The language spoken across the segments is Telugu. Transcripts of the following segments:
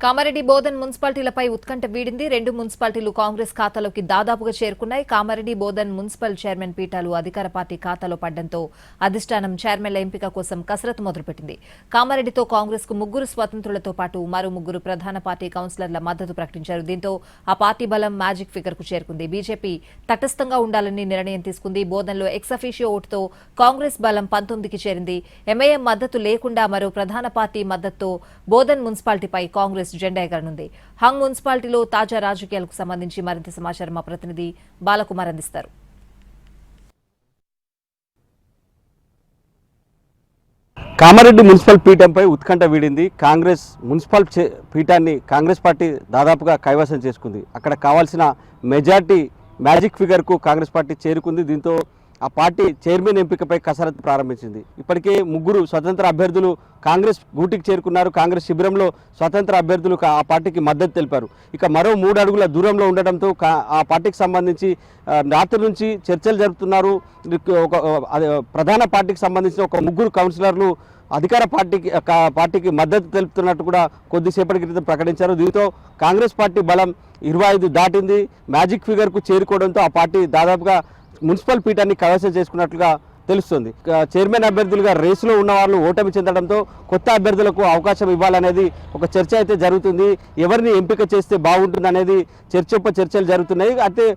కామారెడ్డి బోధన్ మున్సిపాలిటీలపై ఉత్కంఠ వీడింది. 2 మున్సిపాలిటీలు కాంగ్రెస్ ఖాతాలోకి దాదాపుగా చేరుకున్నాయి. కామారెడ్డి బోధన్ మున్సిపల్ చైర్మన్ పీఠాలు అధికార పార్టీ ఖాతాలో పడడంతో అధిష్టానం చైర్మన్ల ఎంపిక కోసం కసరత్తు మొదలుపెట్టింది. కామారెడ్డితో కాంగ్రెస్ కు 3 స్వతంత్రులతో పాటు మరో 3 ప్రధాన పార్టీ కౌన్సిలర్ల మద్దతు ప్రకటించారు. దీంతో ఆ పార్టీ బలం మ్యాజిక్ ఫిగర్ కు చేరుకుంది. బీజేపీ తటస్థంగా ఉండాలని నిర్ణయం తీసుకుంది. బోధన్లో ఎక్సఫీషియో ఓటుతో కాంగ్రెస్ బలం 19కి చేరింది. ఎంఐఎం మద్దతు లేకుండా మరో ప్రధాన పార్టీ మద్దతుతో బోధన్ మున్సిపాలిటీపై కాంగ్రెస్ జెండా ఎగరనుంది. హంగ్ మున్సిపాలిటీలో తాజా రాజకీయాలకు సంబంధించి మరింత సమాచారం మా ప్రతినిధి బాలకుమార్ అందిస్తారు. కామారెడ్డి మున్సిపల్ పీఠంపై ఉత్కంఠ వీడింది. కాంగ్రెస్ మున్సిపల్ పీఠాన్ని కాంగ్రెస్ పార్టీ దాదాపుగా కైవసం చేసుకుంది. అక్కడ కావాల్సిన మెజార్టీ మ్యాజిక్ ఫిగర్కు కాంగ్రెస్ పార్టీ చేరుకుంది. దీంతో ఆ పార్టీ చైర్మన్ ఎంపికపై కసరత్తు ప్రారంభించింది. ఇప్పటికే 3 స్వతంత్ర అభ్యర్థులు కాంగ్రెస్ గూటికి చేరుకున్నారు. కాంగ్రెస్ శిబిరంలో స్వతంత్ర అభ్యర్థులు ఆ పార్టీకి మద్దతు తెలిపారు. ఇక మరో 3 అడుగుల దూరంలో ఉండడంతో ఆ పార్టీకి సంబంధించి రాత్రి నుంచి చర్చలు జరుపుతున్నారు. ఒక ప్రధాన పార్టీకి సంబంధించిన ఒక 3 కౌన్సిలర్లు అధికార పార్టీకి మద్దతు తెలుపుతున్నట్టు కూడా కొద్దిసేపటి క్రితం ప్రకటించారు. దీంతో కాంగ్రెస్ పార్టీ బలం 25 దాటింది. మ్యాజిక్ ఫిగర్కు చేరుకోవడంతో ఆ పార్టీ దాదాపుగా మున్సిపల్ పీఠాన్ని కైవసం చేసుకున్నట్లుగా తెలుస్తుంది. చైర్మన్ అభ్యర్థులుగా రేసులో ఉన్న వాళ్ళు ఓటమి చెందడంతో కొత్త అభ్యర్థులకు అవకాశం ఇవ్వాలనేది ఒక చర్చ అయితే జరుగుతుంది. ఎవరిని ఎంపిక చేస్తే బాగుంటుంది అనేది చర్చలు జరుగుతున్నాయి. అయితే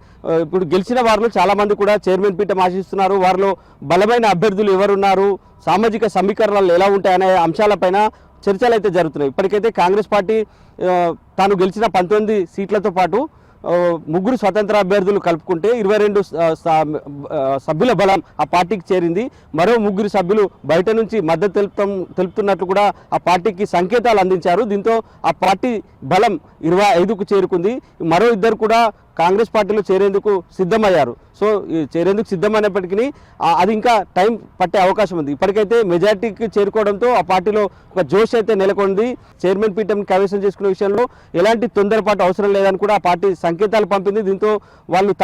ఇప్పుడు గెలిచిన వారిలో చాలామంది కూడా చైర్మన్ పీఠం ఆశిస్తున్నారు. వారిలో బలమైన అభ్యర్థులు ఎవరున్నారు, సామాజిక సమీకరణలు ఎలా ఉంటాయనే అంశాలపైన చర్చలు అయితే జరుగుతున్నాయి. ఇప్పటికైతే కాంగ్రెస్ పార్టీ తాను గెలిచిన 19 సీట్లతో పాటు 3 స్వతంత్ర అభ్యర్థులు కలుపుకుంటే 22 సభ్యుల బలం ఆ పార్టీకి చేరింది. మరో 3 సభ్యులు బయట నుంచి మద్దతు తెలుపుతున్నట్లు కూడా ఆ పార్టీకి సంకేతాలు అందించారు. దీంతో ఆ పార్టీ బలం 25కు చేరుకుంది. మరో 2 కూడా కాంగ్రెస్ పార్టీలో చేరేందుకు సిద్ధమయ్యారు. సో చేరేందుకు సిద్ధమైనప్పటికీ అది ఇంకా టైం పట్టే అవకాశం ఉంది. ఇప్పటికైతే మెజార్టీకి చేరుకోవడంతో ఆ పార్టీలో ఒక జోష్ అయితే నెలకొంది. చైర్మన్ పీఠం కైవసం చేసుకునే విషయంలో ఎలాంటి తొందరపాటు అవసరం లేదని కూడా ఆ పార్టీ సంకేతాలు పంపింది. దీంతో వాళ్ళు